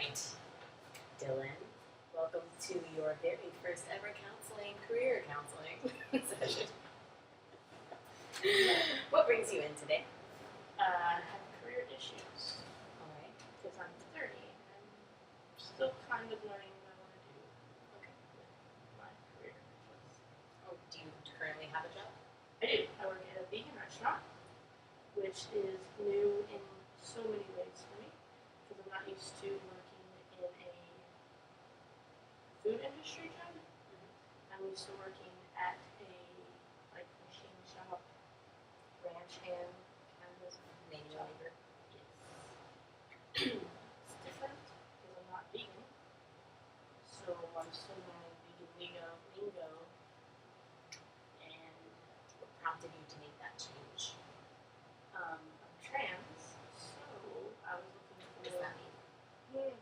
right, Dylan, welcome to your very first ever career counseling session. What brings you in today? I have career issues All right. because I'm 30 and I'm still kind of learning what I want to do Okay. with my career choice. Oh, do you currently have a job? I do. I work at a vegan restaurant, which is new in so many ways for me because I'm not used to working in a food industry job. I'm used to working at a machine shop, ranch hand kind of Manual labor. Yes. It's different because I'm not vegan, so I'm still learning vegan lingo, and What prompted you to make that change? I'm trans, so I was looking What does for. that mean?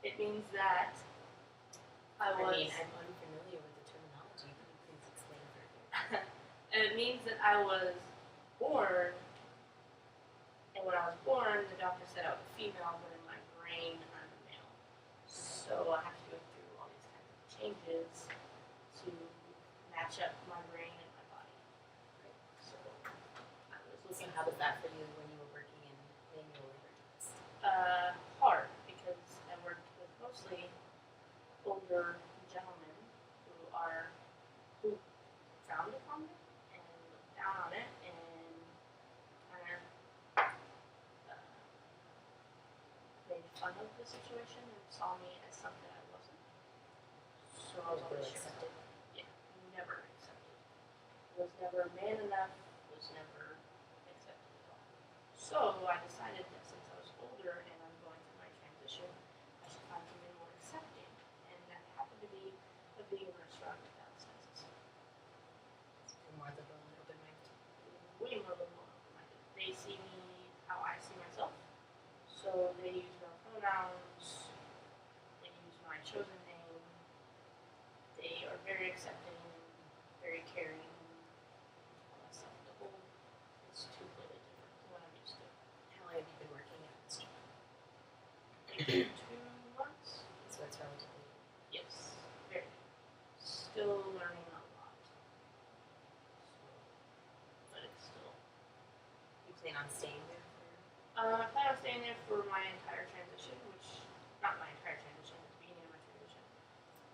It means that I'm unfamiliar with the terminology. Can you please explain further? It means that I was born, and when I was born, the doctor said I was a female, but in my brain, I'm a male. So I have to go through all these kinds of changes to match up my brain and my body. Right. So I was So looking how was that for you when you were working in manual labor jobs? hard because I worked with mostly older gentlemen who frowned upon it and looked down on it and kind of made fun of the situation and saw me as something I wasn't. So I was always accepted. Yeah, never accepted. Was never man enough. Was never accepted at all. So I decided that since I was older and I'm going through my transition, I should find something more accepting, and that happened to be a vegan restaurant in Dallas, Texas. You're more liberal and open-minded. Way more liberal and open-minded. They see me how I see myself, so they use my pronouns, they use my chosen name, they are very accepting and very caring and all that stuff. The whole is completely different from what I'm used to. How long have you been working at this job? Maybe 2 months? So it's relatively new. Yes, very new. Still learning a lot. But it's still. You plan on staying there for? I plan on staying there for my entire transition, not my entire transition, at the beginning of my transition.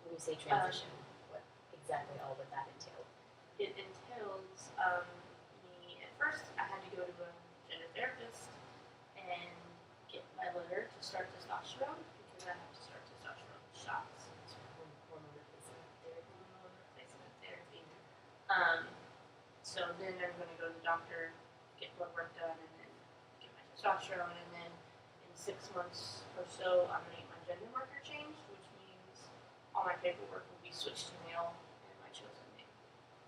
When you say transition, what exactly all would that entail? It entails me, at first I had to go to a gender therapist and get my letter to start testosterone because I have to start testosterone shots. It's hormone replacement therapy. So then I'm going to go to the doctor, get blood work done, and then get my testosterone, and then in 6 months or so I'm going to get my gender marker changed, which means all my paperwork will be switched to male and my chosen name.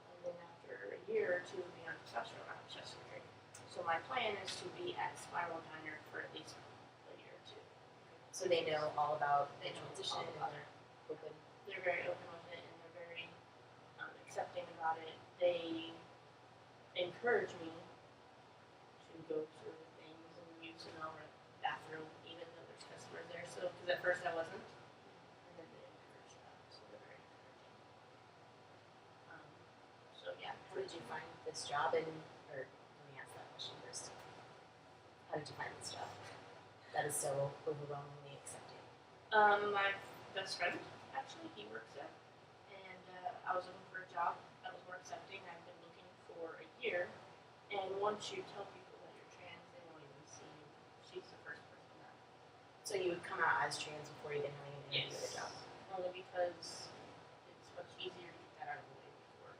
And then after a year or two of being on testosterone, I have chest surgery. So my plan is to be at Spiral Diner for at least a year or two. So they know all about the They know transition all about and they're open. They're very open with it and they're very accepting about it. They encourage me to go through things and use an alright bathroom even though there's customers there. So, because at first I wasn't, and then they encourage that. So they're very encouraging. So yeah. How did you find this job or let me ask that question first. How did you find this job that is so overwhelmingly accepting? My best friend, actually, he works there, and I was looking for a job that was more accepting. I've been looking for a year, and once you tell people that you're trans, they don't even see you. She's the first person that. So you would come out as trans before even having an interview at a job? Only because it's much easier to get that out of the way before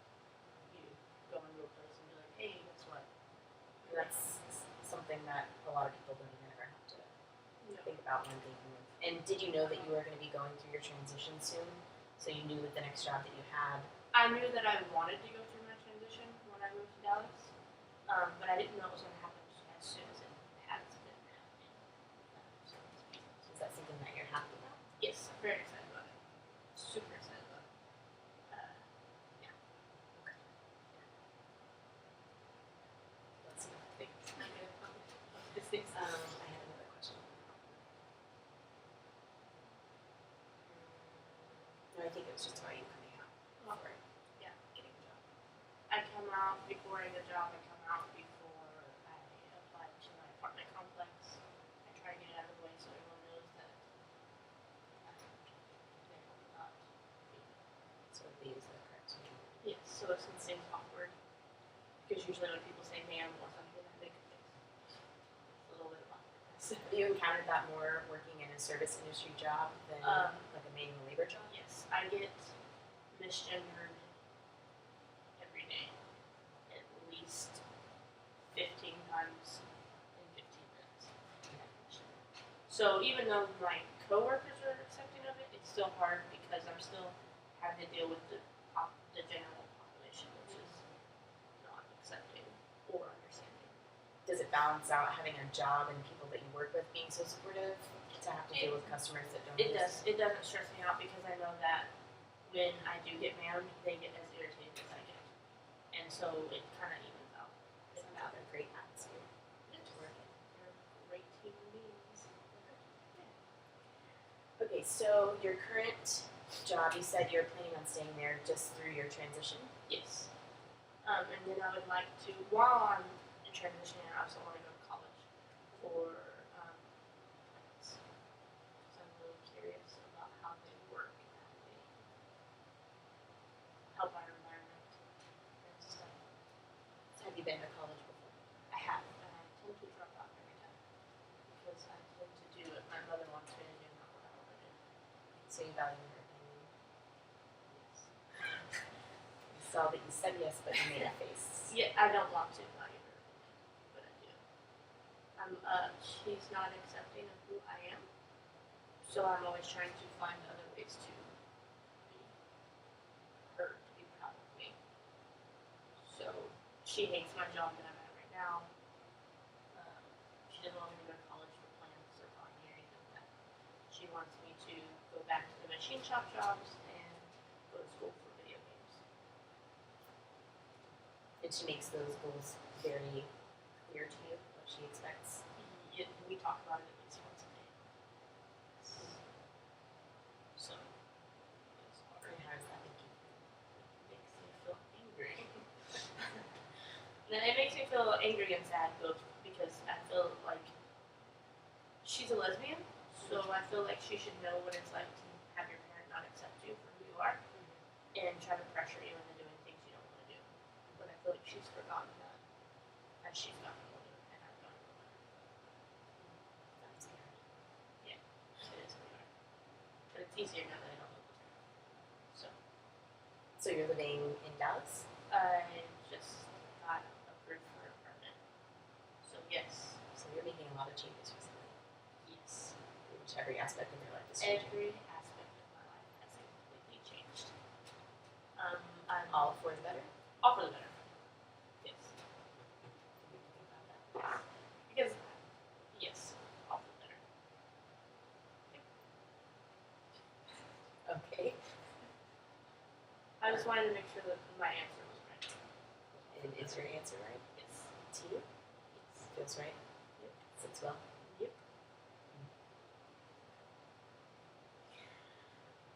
you go into a place and be like, hey, guess what? That's something that a lot of people don't even ever have to think about when thinking of. And did you know that you were going to be going through your transition soon? So you knew that the next job that you had. I knew that I wanted to go through my transition when I moved to Dallas, but I didn't know it was going to happen as soon as it has been happening. So is that something that you're happy about? Yes, I'm very excited about it. Super excited about it. Yeah. Okay. Let's see. I think it's not good. I have another question. was just about you coming out for Yeah. getting a job. I come out before I get a job. I come out before I apply to my apartment complex. I try to get it out of the way so everyone knows that I'm there not being. So they use the correct term. Yes, so it seems awkward. Because usually when people say ma'am or something, I make a face. It's a little bit of awkwardness. Have you encountered that more working in a service industry job than like a manual labor job? Yes, I get misgendered every day. At least 15 times in 15 minutes. So even though my coworkers are accepting of it, it's still hard because I'm still having to deal with the general population, which is not accepting or understanding. Does it balance out having a job and people that you work with being so supportive to have to deal with customers that don't? It does. It doesn't stress me out because I know that when I do get mad, they get as irritated as I get, and so it kind of evens out. It's not a great atmosphere to work in. They're great human beings. Okay, so your current job, you said you're planning on staying there just through your transition. Yes. And then I would like to, while I'm in transitioning, I also want to go to college for plants. Because I'm really curious about how they work and how they help our environment and stuff. So have you been to college before? I have, and I tend to drop out every time because I tend to do what my mother wants me to do, not what I want to do. So you value your opinion. Yes. I saw that you said yes, but you made a face. Yeah, I don't want to value her opinion, but I do. She's not accepting of who I am, so I'm always trying to find other ways to be her, to be proud of me. So she hates my job that I'm at right now. She doesn't want me to go to college for plants or botany or anything like that. She wants me to go back to the machine shop jobs and go to school for video games. And she makes those goals very clear to you, what she expects. We talk about it at least once a day. So, it's hard. And how does that make you feel? It makes me feel angry. Then it makes me feel angry and sad both because I feel like she's a lesbian, so I feel like she should know what it's like to have your parent not accept you for who you are and try to pressure you into doing things you don't want to do. But I feel like she's forgotten that as she's gotten older and I've gotten older. That's scary. It is really hard. But it's easier now that I don't live with her. So you're living in Dallas? I just got approved for an apartment. So yes. So you're making a lot of changes recently. Yes. Which every aspect of your life is changing. Every aspect of my life has completely changed. I'm All for the better? all for the better. Yes. What do you think about that? Because yes, all for the better. Okay. I just wanted to make sure that my answer was right. And is your answer right? Yes. To you? Yes. Feels right? Yep. Sits well? Yep.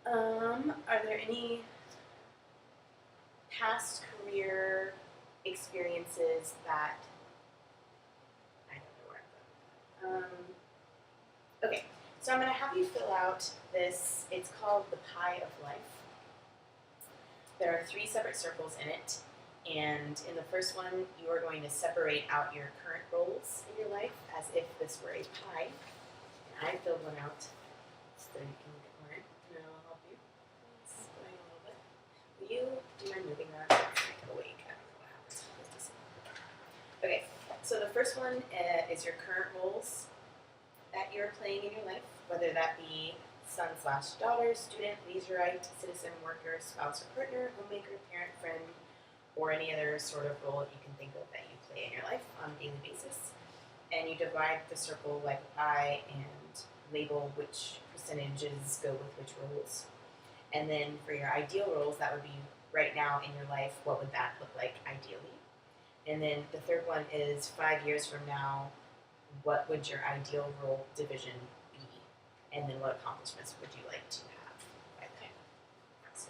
Are there any past career experiences that I don't know where I'm going. Okay, so I'm going to have you fill out this. It's called the Pie of Life. There are 3 separate circles in it, and in the first one, you are going to separate out your current roles in your life as if this were a pie. And I filled one out so you can look at mine, and I'll help you. It's going a little bit. Will you do you mind moving that? It's like awake. I don't know what happens with this. Okay, so the first one is your current roles that you're playing in your life, whether that be son/daughter, student, leisureite, citizen, worker, spouse or partner, homemaker, parent, friend, or any other sort of role that you can think of that you play in your life on a daily basis. And you divide the circle like a pie and label which percentages go with which roles. And then for your ideal roles, that would be right now in your life, what would that look like ideally? And then the third one is 5 years from now, what would your ideal role division be? And then what accomplishments would you like to have by then? So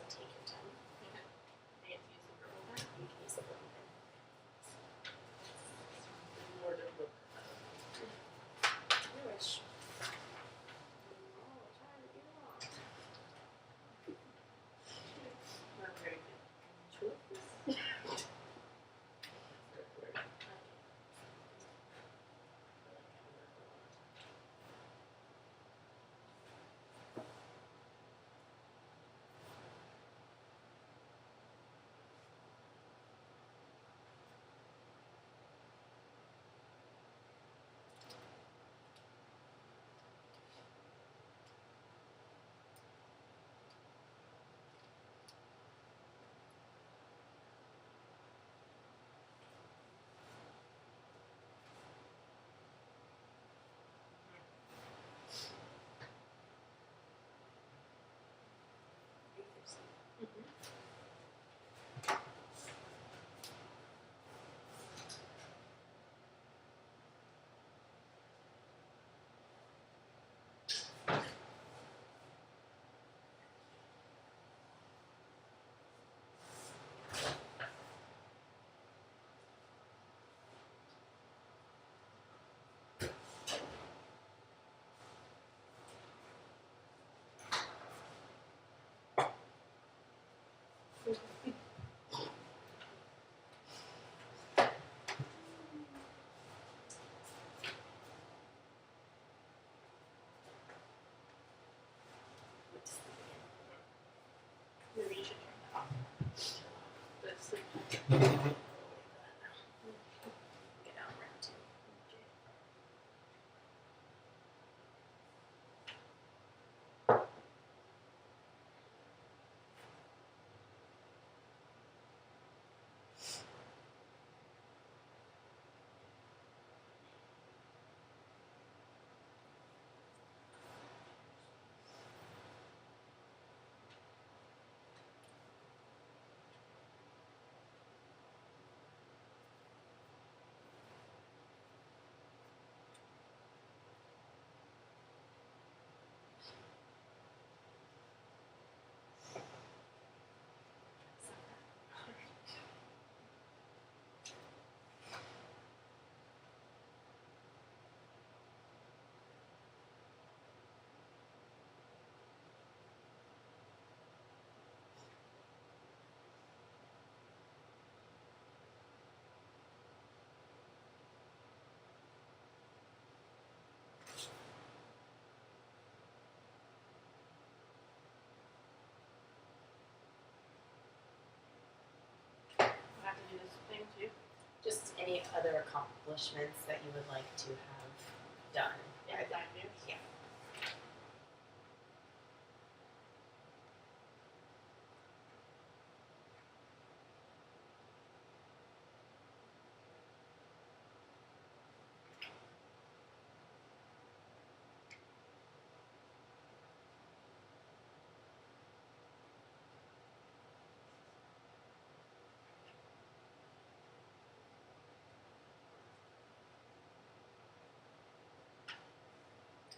Get out round two. I have to do this thing too. Just any other accomplishments that you would like to have done. In 5 years. Yeah.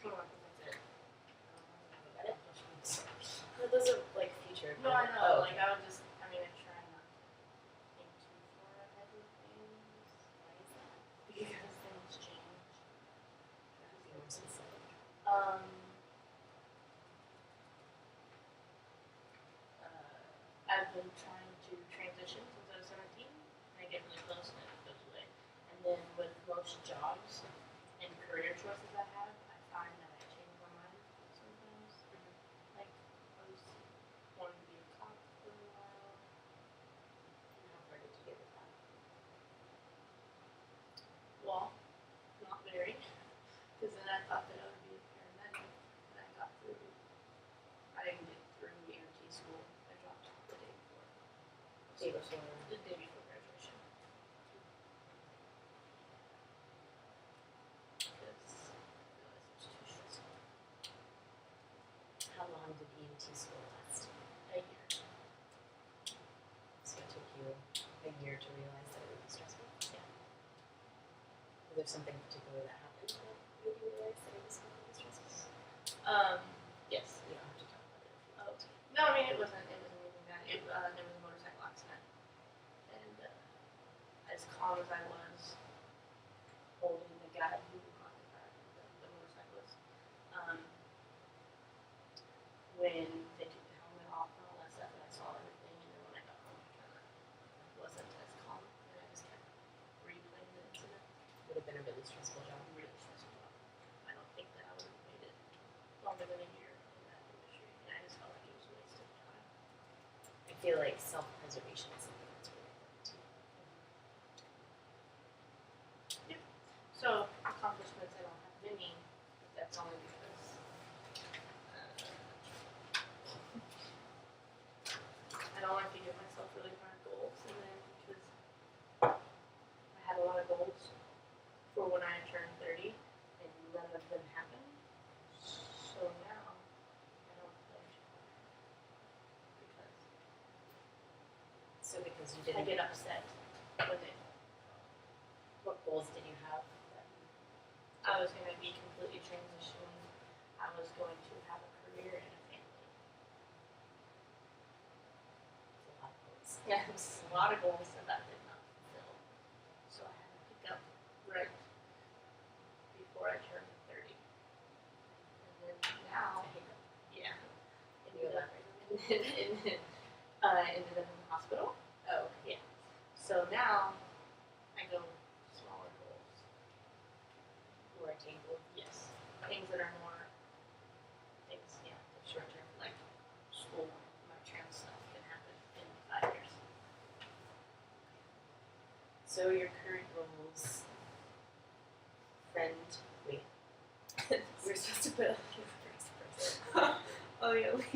Oh, I think that's it. Got it? No, those are like future. No, I know. Oh, Like I would just. I mean, I try not to think too far ahead with things. why is that? Because things change. Be more specific. I've been trying to transition since I was 17, and I get really close and it goes away. And then with most jobs and career choices I have, I find that I change my mind sometimes. Like I was wanting to be a cop for a while. And how far did you get with that? Well, not very, because then I thought that I would be a paramedic, and I got through. I didn't get through EMT school. I dropped out the day before. Day before. The day before graduation. Because I realized it was too stressful. How long did EMT school last? A year. So it took you a year to realize that it would be stressful? Yeah. Was there something particular that happened that made you realize that it was going to be stressful? Yes. You don't have to talk about it if you want to. No, I mean it wasn't anything bad. There was a motorcycle accident, and as calm as I was holding the guy who occupied the motorcyclist, when they took the helmet off and all that stuff, and I saw everything, and then when I got home, I kind of wasn't as calm, and I just kept replaying the incident. Would have been a really stressful job. Really stressful job. I don't think that I would have made it longer than a year in that industry, and I just felt like it was a waste of time. I feel like self-preservation is something that's really important too. So accomplishments, I don't have many, but that's only because I don't like to give myself really hard goals, and then because I had a lot of goals for when I turned 30, and none of them happened. So now I don't play too hard because So because you I didn't, get upset when they. what goals did you have? That I was going to be completely transitioned. I was going to have a career and a family. was a lot of goals. Yeah, it was a lot of goals that I did not fulfill. So I had to pick up right before I turned 30. And then now, I hate that. yeah, Can you ended up, elaborate? ended up in the hospital. Oh, Yeah. So now I go smaller goals. more attainable. Yes. Things that are more things, yeah, short term, like school, my trans stuff can happen in 5 years.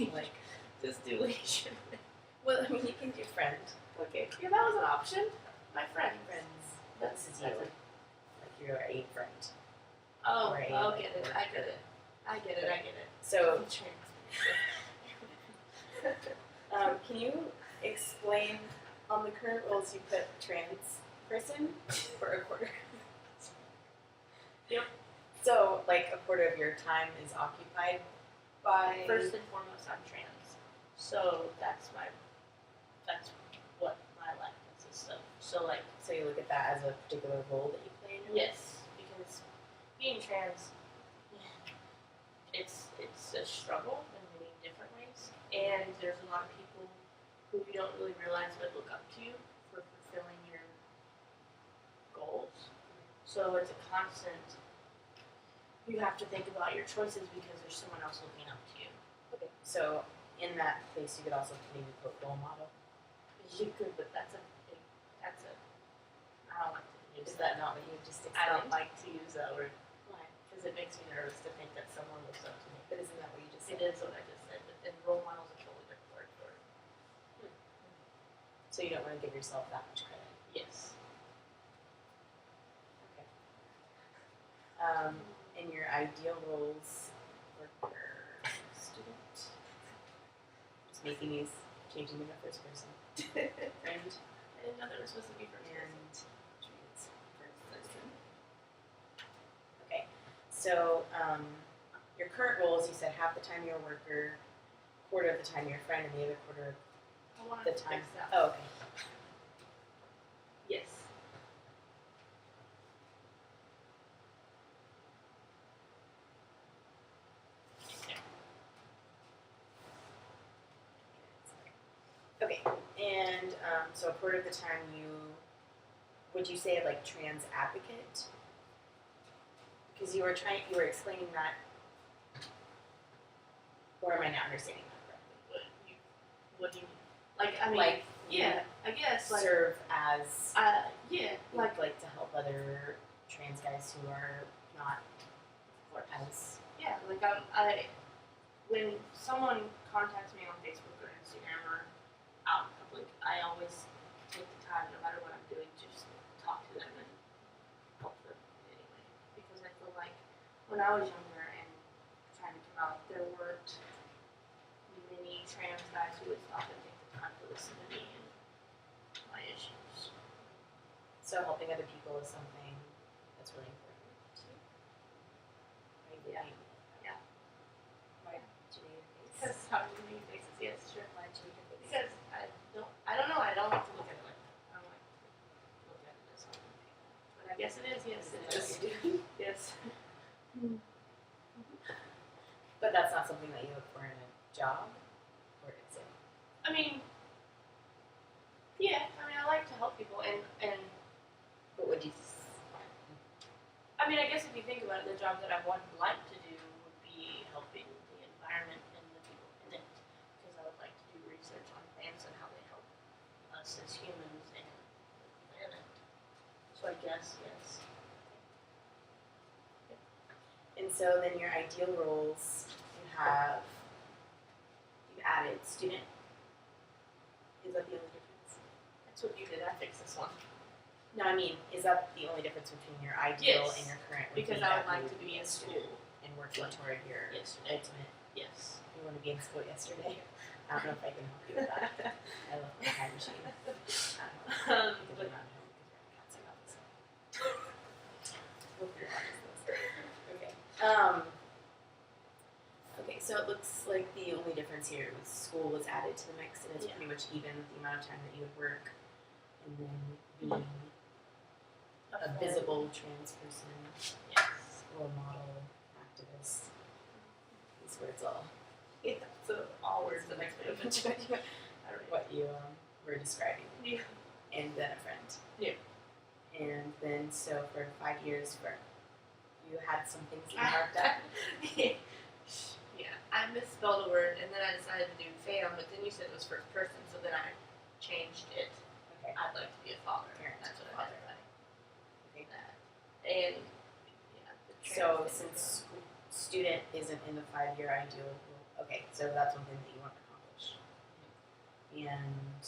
Like, Just do leisure. well, I mean, you can do friend. Okay. Yeah, that was an option. My friend. Friends. That's This is you. Like you're a friend. Oh, Or a, I'll like, get it. worker. I get it. I get it. I get it. So, Trans. can you explain on the current roles you put trans person for a quarter? Yep. So, like, a quarter of your time is occupied by. First and foremost, I'm trans, so that's what my life consists of. So like, So you look at that as a particular role that you play in your life? yes, because being trans, it's a struggle in many different ways, and there's a lot of people who you don't really realize but look up to you for fulfilling your goals. So it's a constant. You have to think about your choices because there's someone else looking up to you. Okay. So, in that place, you could also maybe put role model. You could, but that's a. I don't like to use Is that not what you just explained? I don't like to use that word Why? because it makes me nervous to think that someone looks up to me. But isn't that what you just It said? is what I just said, but then role model's a totally different word for it. So you don't want to give yourself that much credit. Yes. Okay. In your ideal roles, worker, student. Just making these, changing them to first person. Friend I didn't know there was supposed to be first person. and trans person. Okay. So your current roles, you said half the time you're a worker, quarter of the time you're a friend, and the other quarter I wanted of the to time. fix that. Oh, okay. Yes. Okay, and so a quarter of the time would you say like trans advocate? Because you were explaining that, or am I not understanding that correctly? What do you mean? Like, I mean, Like, yeah, I guess, like, serve as yeah, like to help other trans guys who are not as yeah, like, when someone contacts me on Facebook or Instagram or out in public, I always take the time, no matter what I'm doing, to just talk to them and help them in any way. Because I feel like when I was younger and trying to come out, there weren't many trans guys who would stop and take the time to listen to me and my issues. so helping other people is something that's really important to you. Right? Yeah. Yeah. Why did you make your face? Because how do you make faces? Yes, sure. Why did you make your face? Because I don't know, I don't like to look at it like that. I don't like to look at it as something people. But I guess it is, yes, it Is is. that what you do? Yes. But that's not something that you look for in a job, or is it? I mean, yeah, I mean, I like to help people, and What would you? I mean, I guess if you think about it, the job that I would like to do would be helping the environment and the people in it, because I would like to do research on plants and how they help us as humans and the planet. So I guess, yes. And so then your ideal roles, you added student. Is that the only difference? That's what you did, I fixed this one. No, I mean, is that the only difference between your ideal Yes, and your current? Because I would like to be in school. and working toward your Yesterday. ultimate. Yes. You want to be in school yesterday. I don't know if I can help you with that. I love my time machine. I don't know. Because we're not home because we're in the counseling office. We'll figure out this. Okay. Okay, so it looks like the only difference here was school was added to the mix, and it's Yeah. pretty much even the amount of time that you would work, and then being a visible trans person, Yes. role model, activist. These words all Yeah, so all words that I could have mentioned. what you were describing, Yeah. and then a friend. Yeah. And then so for 5 years, you had some things that you marked up. Yeah, I misspelled a word and then I decided to do fam, but then you said it was first person, so then I changed it. Okay. I'd like to be a father. Parent, That's what father. I meant Okay. by that. And yeah, the So trans thing since student isn't in the 5-year ideal Okay, so that's one thing that you want to accomplish. And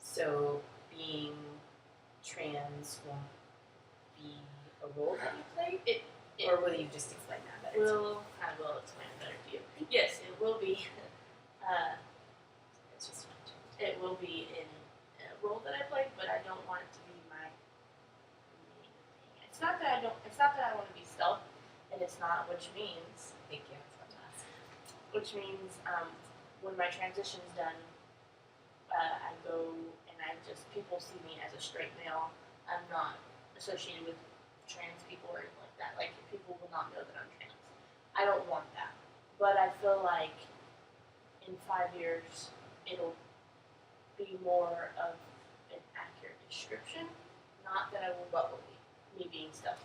so being trans won't be a role that you play? Or will you just explain that better? I will explain it better to you. Yes, it will be. It's just fun to It will be in a role that I play, but I don't want it to be my main thing. It's not that I don't. It's not that I want to be stealth, and it's not. Which means, think you. It's fun to ask. when my transition's done, I go and people see me as a straight male. I'm not associated with trans people or anything like that. Like people will not know that I'm trans. I don't want that. But I feel like in 5 years it'll be more of an accurate description. Not that I will what will be me being stealth.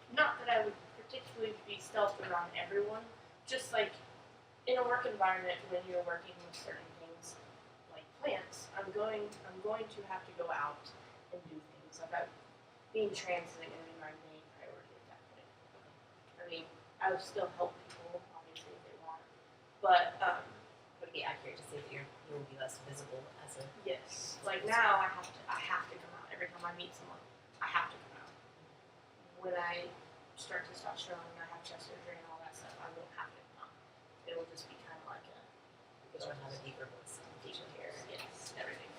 Not that I would particularly be stealth around everyone. Just like in a work environment when you're working with certain things like plants, I'm going to have to go out and do things. Like being trans isn't going to be my main priority at that point. I mean, I would still help people, obviously, if they want. But, Would it be accurate to say that you will be less visible as a yes. Like now, I have to come out. Every time I meet someone, I have to come out. When I start testosterone and I have chest surgery and all that stuff, I won't have to come out. It will just be kind of like a, because you'll have a deeper voice, deeper hair. yes, everything.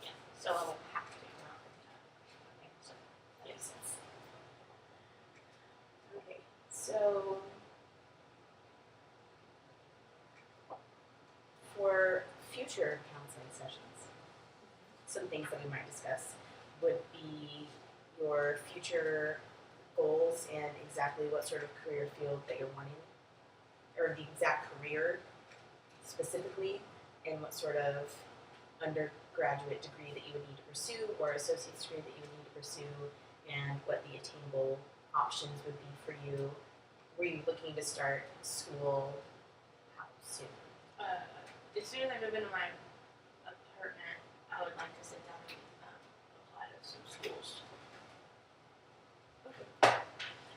Yeah. So I won't have to come out every time. Okay, So, that yes. makes sense. Okay, so for future counseling sessions, some things that we might discuss would be your future goals and exactly what sort of career field that you're wanting, or the exact career specifically, and what sort of undergraduate degree that you would need to pursue or associate's degree that you would need to pursue, and what the attainable options would be for you. Were you looking to start school how soon? As soon as I move into my apartment, I would like to sit down and apply to some schools.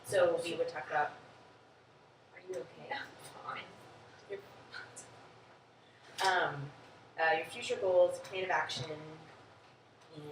So we would talk about. Are you okay? Yeah, fine. Your future goals, plan of action, and